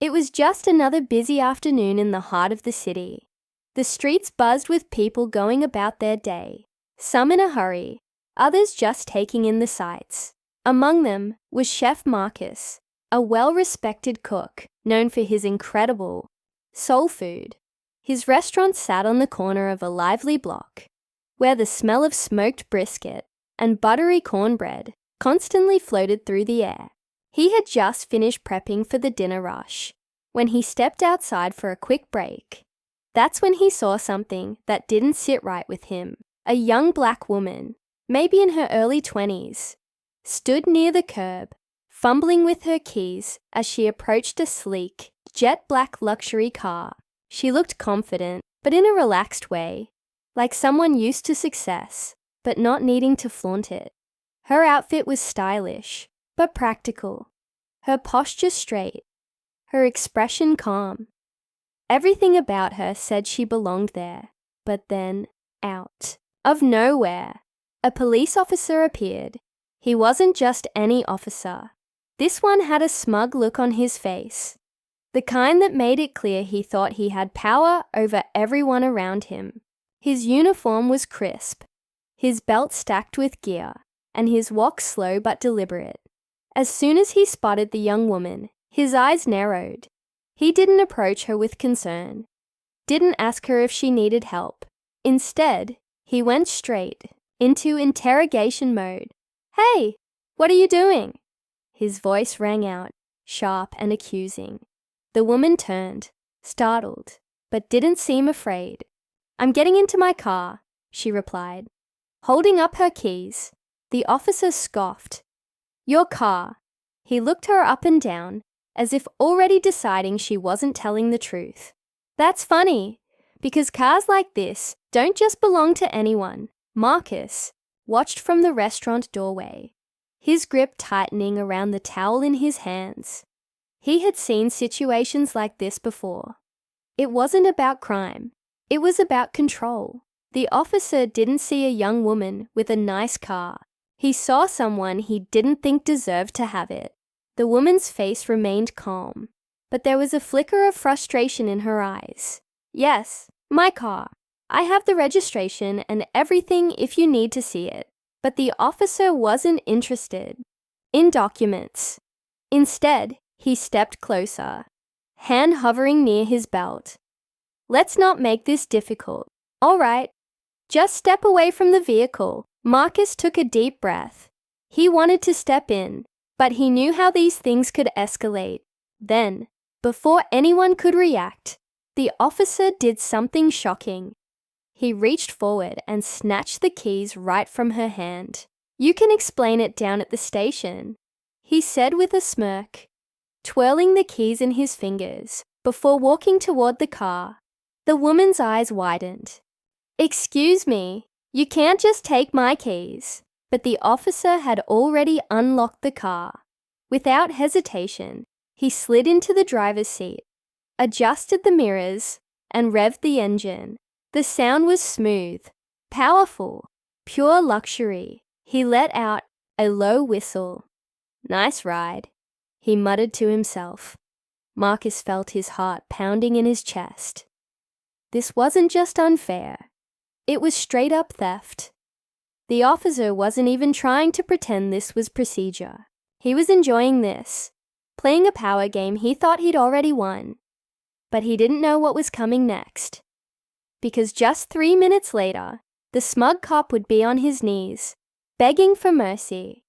It was just another busy afternoon in the heart of the city. The streets buzzed with people going about their day, some in a hurry, others just taking in the sights. Among them was Chef Marcus, a well-respected cook known for his incredible soul food. His restaurant sat on the corner of a lively block, where the smell of smoked brisket and buttery cornbread constantly floated through the air. He had just finished prepping for the dinner rush when he stepped outside for a quick break. That's when he saw something that didn't sit right with him. A young black woman, maybe in her early 20s, stood near the curb, fumbling with her keys as she approached a sleek, jet-black luxury car. She looked confident, but in a relaxed way, like someone used to success, but not needing to flaunt it. Her outfit was stylish, but practical. Her posture straight, her expression calm. Everything about her said she belonged there. But then, out of nowhere, a police officer appeared. He wasn't just any officer. This one had a smug look on his face, the kind that made it clear he thought he had power over everyone around him. His uniform was crisp, his belt stacked with gear, and his walk slow but deliberate. As soon as he spotted the young woman, his eyes narrowed. He didn't approach her with concern, didn't ask her if she needed help. Instead, he went straight into interrogation mode. "Hey, what are you doing?" His voice rang out, sharp and accusing. The woman turned, startled, but didn't seem afraid. "I'm getting into my car," she replied. Holding up her keys, the officer scoffed. "Your car." He looked her up and down, as if already deciding she wasn't telling the truth. "That's funny, because cars like this don't just belong to anyone." Marcus watched from the restaurant doorway, his grip tightening around the towel in his hands. He had seen situations like this before. It wasn't about crime. It was about control. The officer didn't see a young woman with a nice car. He saw someone he didn't think deserved to have it. The woman's face remained calm, but there was a flicker of frustration in her eyes. "Yes, my car. I have the registration and everything if you need to see it." But the officer wasn't interested in documents. Instead, he stepped closer, hand hovering near his belt. "Let's not make this difficult. All right, just step away from the vehicle." Marcus took a deep breath. He wanted to step in, but he knew how these things could escalate. Then, before anyone could react, the officer did something shocking. He reached forward and snatched the keys right from her hand. "You can explain it down at the station," he said with a smirk, twirling the keys in his fingers before walking toward the car. The woman's eyes widened. "Excuse me, you can't just take my keys." But the officer had already unlocked the car. Without hesitation, he slid into the driver's seat, adjusted the mirrors, and revved the engine. The sound was smooth, powerful, pure luxury. He let out a low whistle. "Nice ride," he muttered to himself. Marcus felt his heart pounding in his chest. This wasn't just unfair. It was straight-up theft. The officer wasn't even trying to pretend this was procedure. He was enjoying this, playing a power game he thought he'd already won. But he didn't know what was coming next. Because just 3 minutes later, the smug cop would be on his knees, begging for mercy.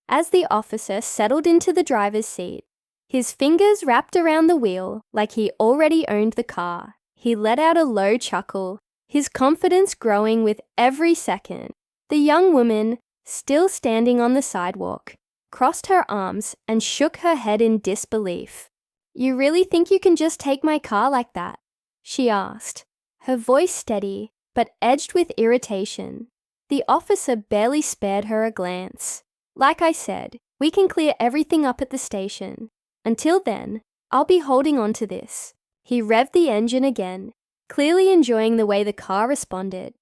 As the officer settled into the driver's seat, his fingers wrapped around the wheel like he already owned the car, he let out a low chuckle, his confidence growing with every second. The young woman, still standing on the sidewalk, crossed her arms and shook her head in disbelief. "You really think you can just take my car like that?" she asked, her voice steady but edged with irritation. The officer barely spared her a glance. "Like I said, we can clear everything up at the station. Until then, I'll be holding on to this." He revved the engine again, clearly enjoying the way the car responded.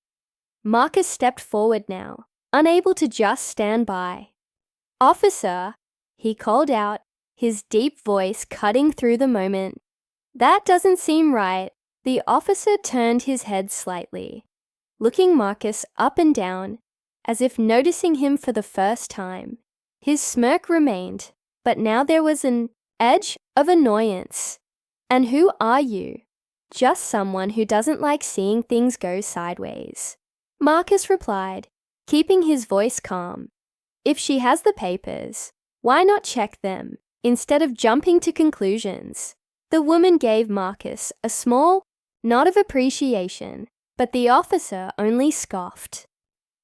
Marcus stepped forward now, unable to just stand by. "Officer," he called out, his deep voice cutting through the moment. That doesn't seem right. The officer turned his head slightly, looking Marcus up and down, as if noticing him for the first time. His smirk remained, but now there was an edge of annoyance. And who are you? Just someone who doesn't like seeing things go sideways. Marcus replied, keeping his voice calm. If she has the papers, why not check them, instead of jumping to conclusions? The woman gave Marcus a small nod of appreciation, but the officer only scoffed.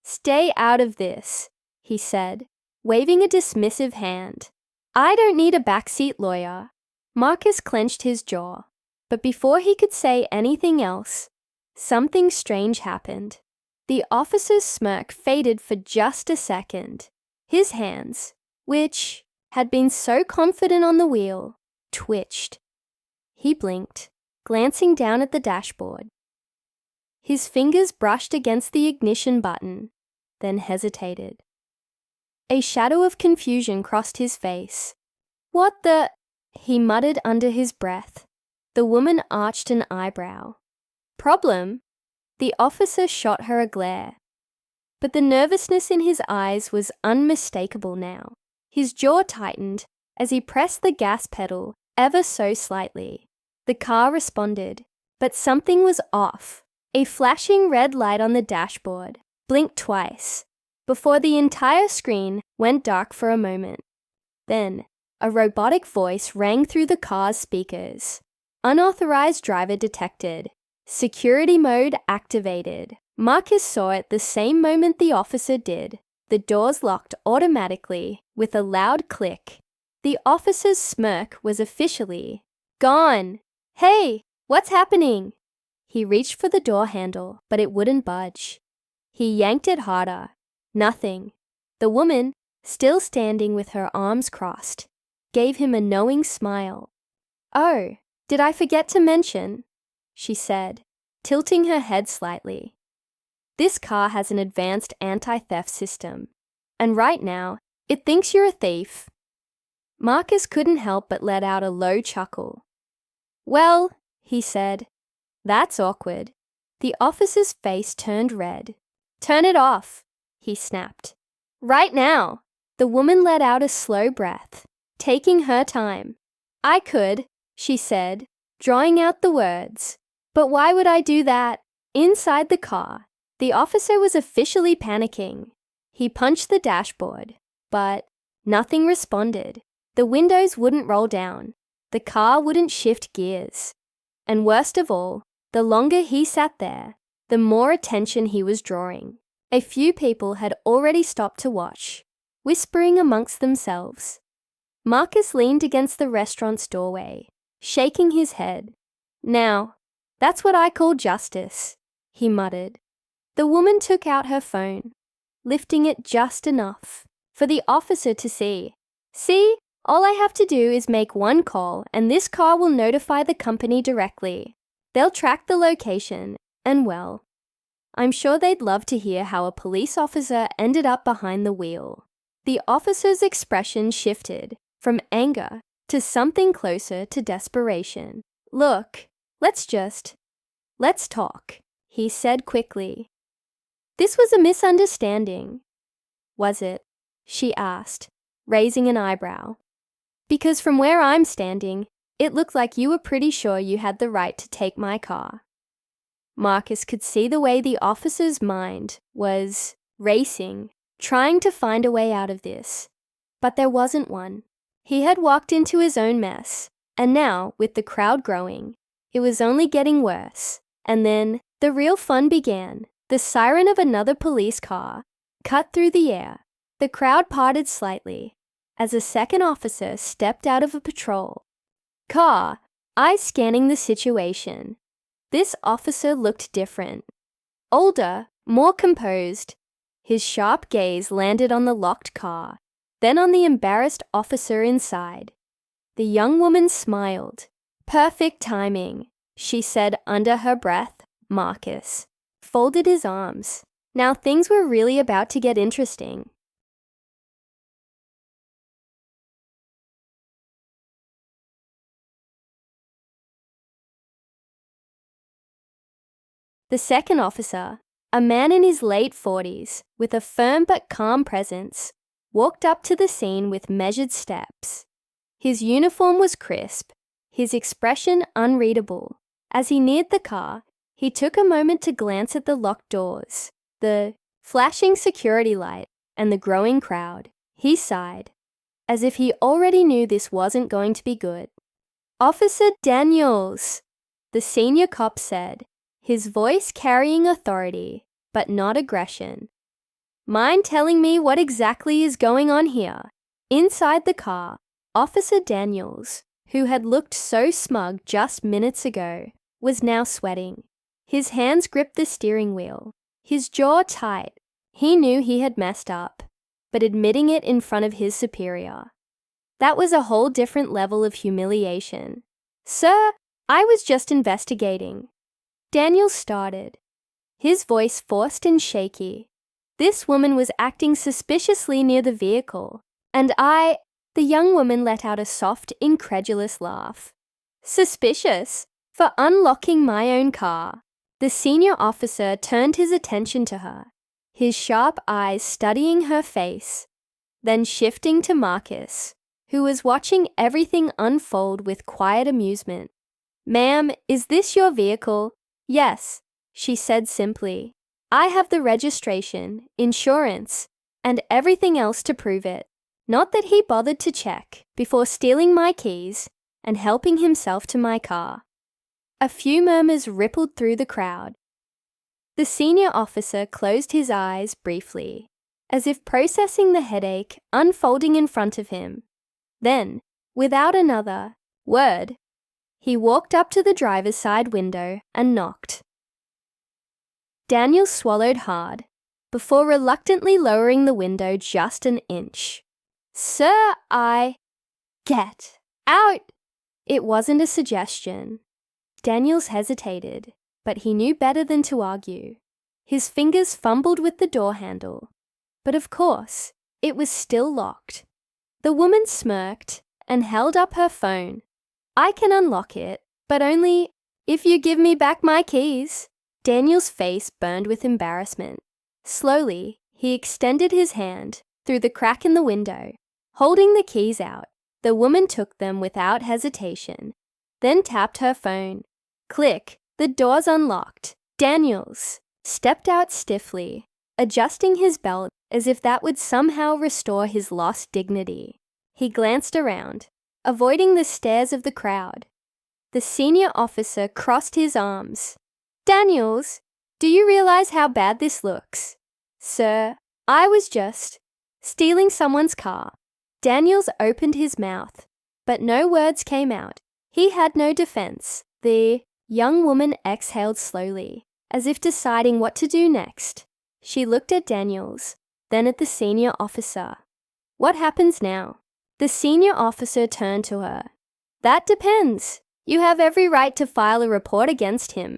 Stay out of this, he said, waving a dismissive hand. I don't need a backseat lawyer. Marcus clenched his jaw, but before he could say anything else, something strange happened. The officer's smirk faded for just a second. His hands, which had been so confident on the wheel, twitched. He blinked, glancing down at the dashboard. His fingers brushed against the ignition button, then hesitated. A shadow of confusion crossed his face. What the? He muttered under his breath. The woman arched an eyebrow. Problem? The officer shot her a glare. But the nervousness in his eyes was unmistakable now. His jaw tightened as he pressed the gas pedal ever so slightly. The car responded, but something was off. A flashing red light on the dashboard blinked twice, before the entire screen went dark for a moment. Then, a robotic voice rang through the car's speakers. Unauthorized driver detected. Security mode activated. Marcus saw it the same moment the officer did. The doors locked automatically with a loud click. The officer's smirk was officially gone. Hey, what's happening? He reached for the door handle, but it wouldn't budge. He yanked it harder. Nothing. The woman, still standing with her arms crossed, gave him a knowing smile. Oh, did I forget to mention? She said, tilting her head slightly. This car has an advanced anti-theft system, and right now, it thinks you're a thief. Marcus couldn't help but let out a low chuckle. Well, he said, that's awkward. The officer's face turned red. Turn it off, he snapped. Right now. The woman let out a slow breath, taking her time. I could, she said, drawing out the words. But why would I do that? Inside the car, the officer was officially panicking. He punched the dashboard, but nothing responded. The windows wouldn't roll down. The car wouldn't shift gears. And worst of all, the longer he sat there, the more attention he was drawing. A few people had already stopped to watch, whispering amongst themselves. Marcus leaned against the restaurant's doorway, shaking his head. Now, that's what I call justice, he muttered. The woman took out her phone, lifting it just enough for the officer to see. See, all I have to do is make one call and this car will notify the company directly. They'll track the location, and well, I'm sure they'd love to hear how a police officer ended up behind the wheel. The officer's expression shifted from anger to something closer to desperation. Look, let's talk, he said quickly. This was a misunderstanding. Was it? She asked, raising an eyebrow. Because from where I'm standing, it looked like you were pretty sure you had the right to take my car. Marcus could see the way the officer's mind was racing, trying to find a way out of this. But there wasn't one. He had walked into his own mess, and now, with the crowd growing, it was only getting worse. And then, the real fun began. The siren of another police car cut through the air. The crowd parted slightly as a second officer stepped out of a patrol car, eyes scanning the situation. This officer looked different. Older, more composed. His sharp gaze landed on the locked car, then on the embarrassed officer inside. The young woman smiled. Perfect timing, she said under her breath. Marcus folded his arms. Now things were really about to get interesting. The second officer, a man in his late 40s with a firm but calm presence, walked up to the scene with measured steps. His uniform was crisp, his expression unreadable. As he neared the car, he took a moment to glance at the locked doors, the flashing security light, and the growing crowd. He sighed, as if he already knew this wasn't going to be good. "Officer Daniels," the senior cop said, his voice carrying authority, but not aggression. "Mind telling me what exactly is going on here?" Inside the car, Officer Daniels, who had looked so smug just minutes ago, was now sweating. His hands gripped the steering wheel, his jaw tight. He knew he had messed up, but admitting it in front of his superior, that was a whole different level of humiliation. "Sir, I was just investigating." Daniels started, his voice forced and shaky. "This woman was acting suspiciously near the vehicle, and The young woman let out a soft, incredulous laugh. "Suspicious? For unlocking my own car?" The senior officer turned his attention to her, his sharp eyes studying her face, then shifting to Marcus, who was watching everything unfold with quiet amusement. "Ma'am, is this your vehicle?" "Yes," she said simply. "I have the registration, insurance, and everything else to prove it." Not that he bothered to check before stealing my keys and helping himself to my car. A few murmurs rippled through the crowd. The senior officer closed his eyes briefly, as if processing the headache unfolding in front of him. Then, without another word, he walked up to the driver's side window and knocked. Daniel swallowed hard, before reluctantly lowering the window just an inch. "Sir, Get out!" It wasn't a suggestion. Daniels hesitated, but he knew better than to argue. His fingers fumbled with the door handle, but of course, it was still locked. The woman smirked and held up her phone. "I can unlock it, but only if you give me back my keys." Daniel's face burned with embarrassment. Slowly, he extended his hand through the crack in the window. Holding the keys out, the woman took them without hesitation, then tapped her phone. Click, the doors unlocked. Daniels stepped out stiffly, adjusting his belt as if that would somehow restore his lost dignity. He glanced around, avoiding the stares of the crowd. The senior officer crossed his arms. "Daniels, do you realize how bad this looks?" "Sir, I was just stealing someone's car." Daniels opened his mouth, but no words came out. He had no defense. The young woman exhaled slowly, as if deciding what to do next. She looked at Daniels, then at the senior officer. "What happens now?" The senior officer turned to her. "That depends. You have every right to file a report against him.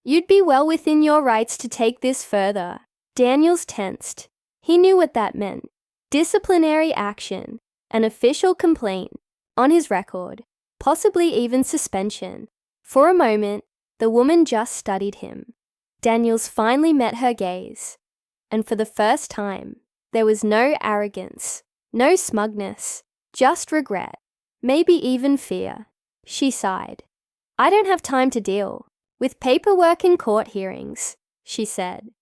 You'd be well within your rights to take this further." Daniels tensed. He knew what that meant. Disciplinary action, an official complaint, on his record, possibly even suspension. For a moment, the woman just studied him. Daniels finally met her gaze, and for the first time, there was no arrogance, no smugness, just regret, maybe even fear. She sighed. "I don't have time to deal with paperwork and court hearings," she said.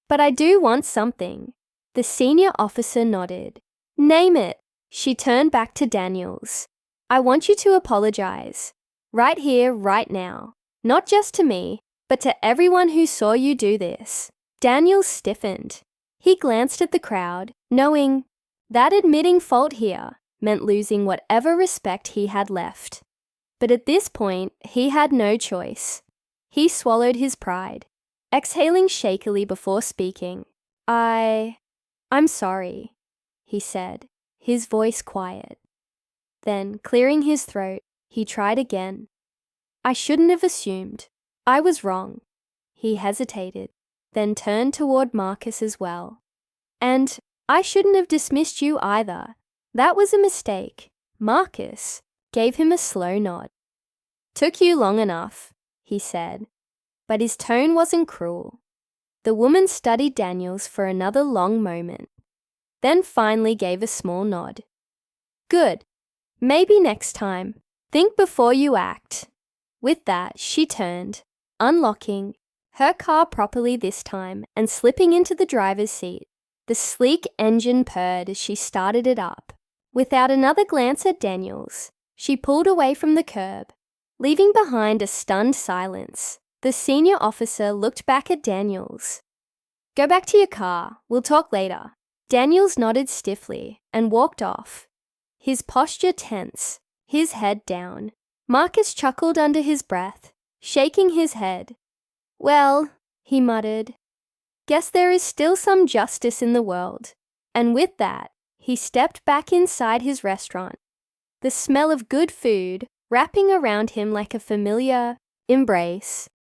"But I do want something." The senior officer nodded. "Name it." She turned back to Daniels. "I want you to apologize. Right here, right now. Not just to me, but to everyone who saw you do this." Daniels stiffened. He glanced at the crowd, knowing that admitting fault here meant losing whatever respect he had left. But at this point, he had no choice. He swallowed his pride, exhaling shakily before speaking. I'm sorry," he said, his voice quiet. Then, clearing his throat, he tried again. "I shouldn't have assumed. I was wrong." He hesitated, then turned toward Marcus as well. "And I shouldn't have dismissed you either. That was a mistake." Marcus gave him a slow nod. "Took you long enough," he said. but his tone wasn't cruel. The woman studied Daniels for another long moment, then finally gave a small nod. Good. Maybe next time. Think before you act. With that, she turned, unlocking her car properly this time and slipping into the driver's seat. The sleek engine purred as she started it up. Without another glance at Daniels, she pulled away from the curb, leaving behind a stunned silence. The senior officer looked back at Daniels. Go back to your car. We'll talk later. Daniels nodded stiffly and walked off, his posture tense, his head down. Marcus chuckled under his breath, shaking his head. Well, he muttered, guess there is still some justice in the world. And with that, he stepped back inside his restaurant, the smell of good food wrapping around him like a familiar embrace.